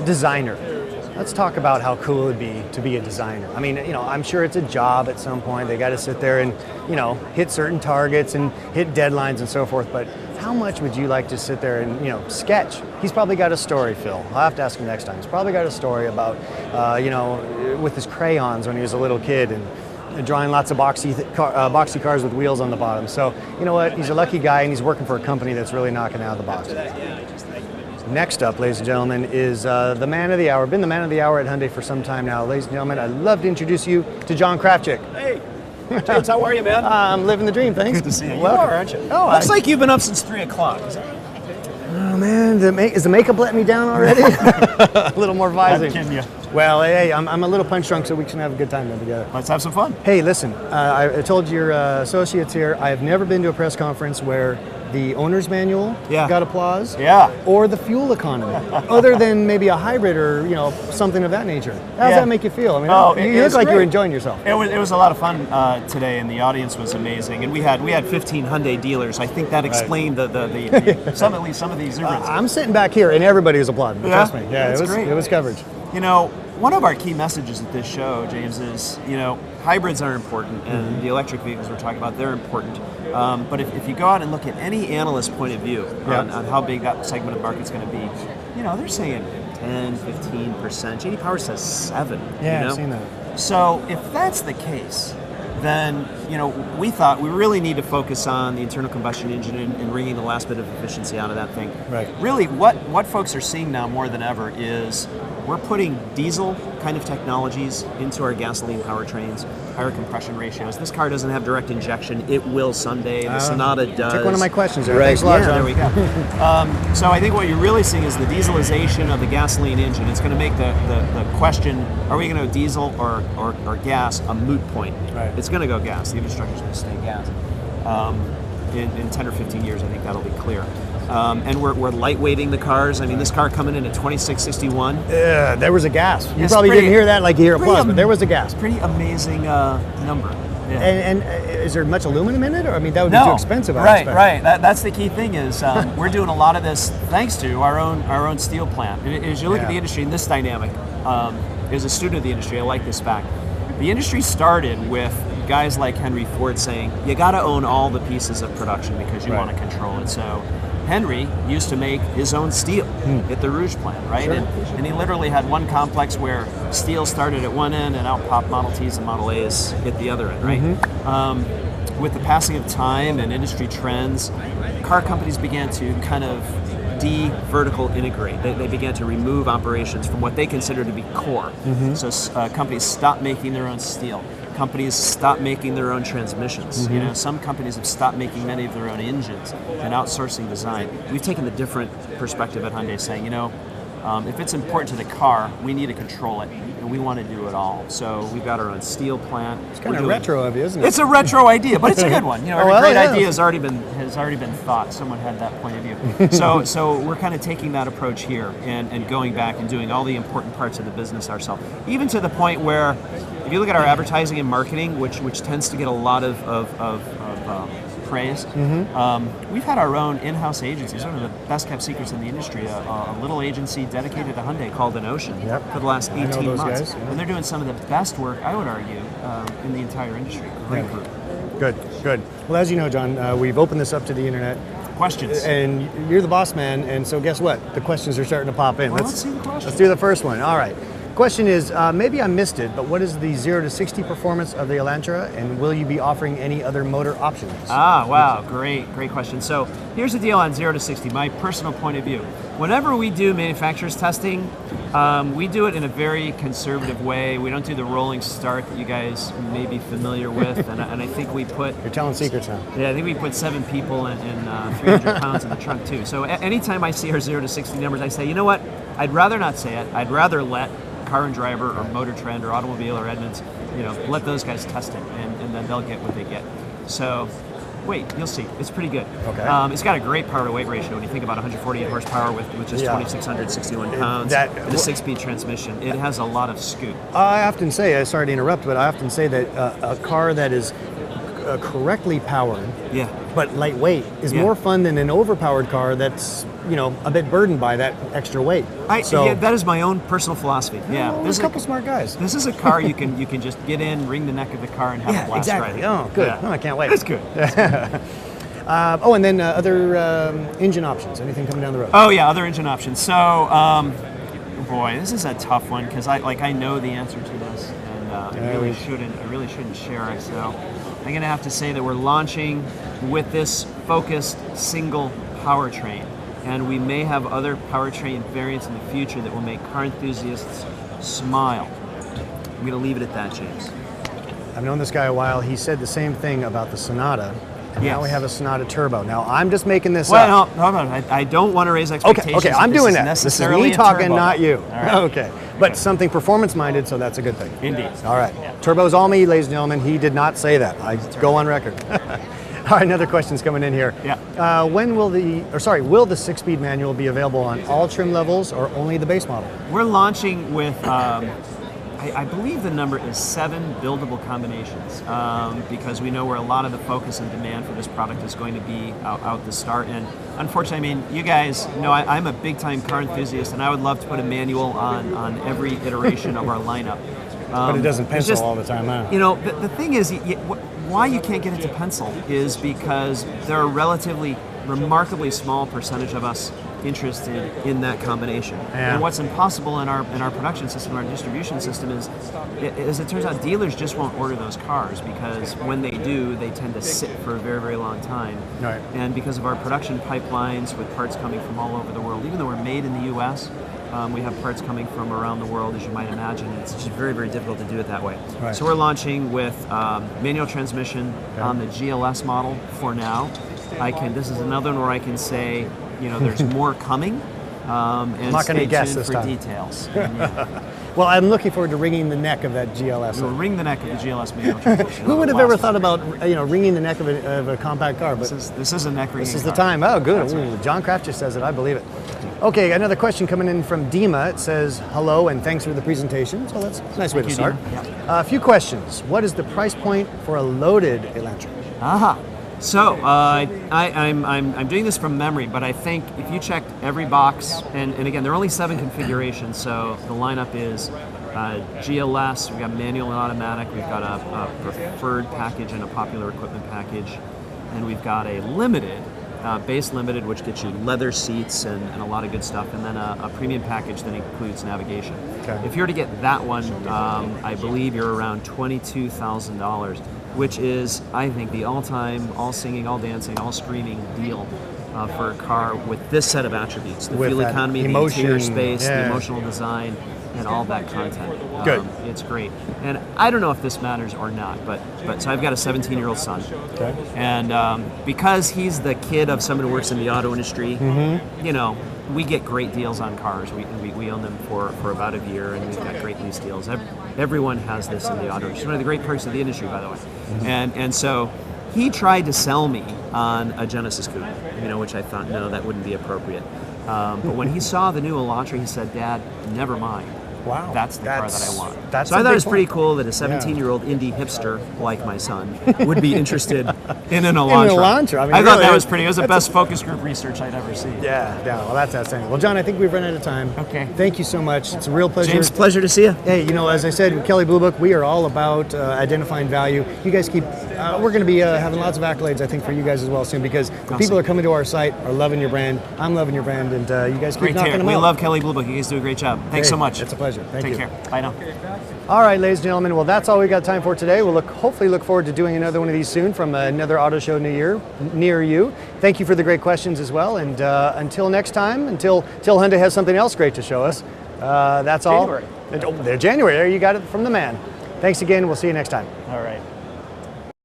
designer. Let's talk about how cool it would be to be a designer. I mean, I'm sure it's a job at some point. They got to sit there and, hit certain targets and hit deadlines and so forth. But how much would you like to sit there and, sketch? He's probably got a story, Phil. I'll have to ask him next time. He's probably got a story about, with his crayons when he was a little kid and drawing lots of boxy cars with wheels on the bottom. So, you know what? He's a lucky guy, and he's working for a company that's really knocking it out of the box. Next up, ladies and gentlemen, is the man of the hour. Been the man of the hour at Hyundai for some time now. Ladies and gentlemen, I'd love to introduce you to John Krafcik. Hey, James, how are you, man? I'm living the dream, thanks. Good to see you. Welcome. You are, aren't you? Oh, looks like you've been up since 3 o'clock. Is that right? Oh, man, is the makeup letting me down already? A little more vising. I'm kidding you. Well, hey, I'm a little punch drunk, so we can have a good time together. Let's have some fun. Hey, listen, I told your associates here, I have never been to a press conference where the owner's manual got applause, or the fuel economy, other than maybe a hybrid or something of that nature. How does that make you feel? I mean, you look like you're enjoying yourself. It was a lot of fun today, and the audience was amazing. And we had 15 Hyundai dealers. I think that explained some of the exuberance. I'm sitting back here, and everybody was applauding. Trust me, great. It was coverage. One of our key messages at this show, James, is hybrids are important, and the electric vehicles we're talking about, they're important. But if you go out and look at any analyst point of view on how big that segment of the market's going to be, they're saying 10, 15%. J.D. Power says 7. Yeah, I've seen that. So if that's the case, then we thought we really need to focus on the internal combustion engine and wringing the last bit of efficiency out of that thing. Right. Really, what folks are seeing now more than ever is we're putting diesel kind of technologies into our gasoline powertrains, higher compression ratios. This car doesn't have direct injection. It will someday. The Sonata does. Took one of my questions there. Right. Thanks a lot, John. There we go. So I think what you're really seeing is the dieselization of the gasoline engine. It's going to make the question, are we going to go diesel or gas, a moot point. Right. It's going to go gas. The infrastructure is going to stay gas. In 10 or 15 years, I think that'll be clear. And we're lightweighting the cars. I mean, this car coming in at 2661. Yeah, there was a gas. You probably didn't hear that like you hear applause, but there was a gas. Pretty amazing number. Yeah. And is there much aluminum in it? Or, I mean, that would be too expensive. Right. That's the key thing is we're doing a lot of this thanks to our own steel plant. As you look at the industry in this dynamic, as a student of the industry, I like this fact. The industry started with guys like Henry Ford saying, you got to own all the pieces of production because you want to control it. So Henry used to make his own steel at the Rouge plant, right? Sure. And he literally had one complex where steel started at one end and out popped Model Ts and Model As at the other end, right? With the passing of time and industry trends, car companies began to kind of de-vertical integrate. They began to remove operations from what they consider to be core. So companies stopped making their own steel. Companies stopped making their own transmissions. Some companies have stopped making many of their own engines and outsourcing design. We've taken the different perspective at Hyundai, saying, if it's important to the car, we need to control it, and we want to do it all. So we've got our own steel plant. It's kind of retro of you, isn't it? It's a retro idea, but it's a good one. Every great idea has already been thought. Someone had that point of view. So we're kind of taking that approach here and going back and doing all the important parts of the business ourselves. Even to the point where, if you look at our advertising and marketing, which tends to get a lot of praise, we've had our own in-house agency. It's one of the best-kept secrets in the industry, a little agency dedicated to Hyundai called An Ocean for the last 18 months. Guys, and they're doing some of the best work, I would argue, in the entire industry. Great group. Good. Well, as you know, John, we've opened this up to the internet. Questions. And you're the boss man, and so guess what? The questions are starting to pop in. Well, let's see the questions. Let's do the first one. All right. Question is, maybe I missed it, but what is the 0 to 60 performance of the Elantra, and will you be offering any other motor options? Wow, great question. So here's the deal on 0 to 60, my personal point of view. Whenever we do manufacturer's testing, we do it in a very conservative way. We don't do the rolling start that you guys may be familiar with, and I think we put... You're telling secrets now. Yeah, I think we put 7 people and 300 pounds in the trunk too. So anytime I see our 0 to 60 numbers, I say, you know what? I'd rather not say it. I'd rather let Car and Driver or Motor Trend or Automobile or Edmunds, let those guys test it, and then they'll get what they get. So, wait, you'll see. It's pretty good. Okay. It's got a great power-to-weight ratio. When you think about 148 horsepower with just 2,661 pounds and a 6-speed transmission, it has a lot of scoop. I often say, sorry to interrupt, but I often say that a car that is correctly powered, Yeah. but lightweight, is Yeah. more fun than an overpowered car that's, a bit burdened by that extra weight. Yeah, that is my own personal philosophy. Yeah, Well, there's a couple smart guys. This is a car you can just get in, ring the neck of the car, and have a blast exactly. riding. Oh, good. Yeah. Oh, I can't wait. That's good. And then other engine options. Anything coming down the road? Oh yeah, other engine options. So, boy, this is a tough one because I know the answer to this, and I really shouldn't share it. So, I'm gonna have to say that we're launching with this focused single powertrain, and we may have other powertrain variants in the future that will make car enthusiasts smile. I'm gonna leave it at that, James. I've known this guy a while. He said the same thing about the Sonata. And now we have a Sonata Turbo. Now, I'm just making this up. Well, no, hold on. I don't want to raise expectations. Okay, I'm doing that. This is me talking, not you. All right. Okay. But something performance-minded, so that's a good thing. Indeed. All right. Yeah. Turbo's all me, ladies and gentlemen. He did not say that. I go on record. All right, another question's coming in here. Yeah. Will the 6-speed manual be available on all trim levels or only the base model? We're launching with, I believe the number is 7 buildable combinations, because we know where a lot of the focus and demand for this product is going to be out the start. And unfortunately, I mean, you guys know I'm a big-time car enthusiast, and I would love to put a manual on every iteration of our lineup. But it doesn't pencil all the time, huh? The thing is, why you can't get it to pencil is because there are remarkably small percentage of us interested in that combination. Yeah. And what's impossible in our production system, our distribution system, is it turns out dealers just won't order those cars because when they do, they tend to sit for a very, very long time. Right. And because of our production pipelines with parts coming from all over the world, even though we're made in the U.S., we have parts coming from around the world, as you might imagine. It's just very, very difficult to do it that way. Right. So we're launching with manual transmission on the GLS model for now. This is another one where I can say, there's more coming. And I'm not going to guess this for time. details. Well, I'm looking forward to wringing the neck of that GLS. We'll wring the neck of the GLS manual transmission. Who would have ever thought about wringing the neck of a compact car? But this is a neck wringing. This is the time. Oh, good. Ooh, John Krafcik says it. I believe it. Okay, another question coming in from Dima. It says, hello and thanks for the presentation. So that's a nice way to start. A few questions. What is the price point for a loaded Elantra? Aha. So I'm doing this from memory, but I think if you checked every box, and again, there are only 7 configurations, so the lineup is GLS, we've got manual and automatic, we've got a preferred package and a popular equipment package, and we've got a limited, base limited, which gets you leather seats and a lot of good stuff, and then a premium package that includes navigation. Okay. If you were to get that one, I believe you're around $22,000. Which is, I think, the all-time, all-singing, all-dancing, all-screaming deal for a car with this set of attributes. The fuel economy, the interior space, the emotional design, and all that content. Good. It's great. And I don't know if this matters or not, but so I've got a 17-year-old son. Okay. And because he's the kid of someone who works in the auto industry, we get great deals on cars. We own them for about a year, and we've got great lease deals. Everyone has this in the auto industry. It's one of the great perks of the industry, by the way. Mm-hmm. And so he tried to sell me on a Genesis coupe, which I thought, no, that wouldn't be appropriate. But when he saw the new Elantra, he said, Dad, never mind. Wow. That's the car that I want. So I thought it was pretty cool that a 17-year-old indie hipster like my son would be interested in an Elantra. I thought that was pretty. It was the best focus group research I'd ever seen. Yeah, well, that's outstanding. Well, John, I think we've run out of time. Okay. Thank you so much. It's a real pleasure. James, pleasure to see you. Hey, as I said, with Kelley Blue Book, we are all about identifying value. You guys keep, we're going to be having lots of accolades, I think, for you guys as well soon, because the people that are coming to our site are loving your brand. I'm loving your brand, and you guys keep knocking them out. We love Kelley Blue Book. You guys do a great job. Thanks so much. It's a pleasure. Thank you. Take care. Bye now. All right, ladies and gentlemen. Well, that's all we got time for today. We'll hopefully look forward to doing another one of these soon from another auto show near you. Thank you for the great questions as well. And until next time, until Hyundai has something else great to show us, that's all. January. January. There you got it from the man. Thanks again. We'll see you next time. All right.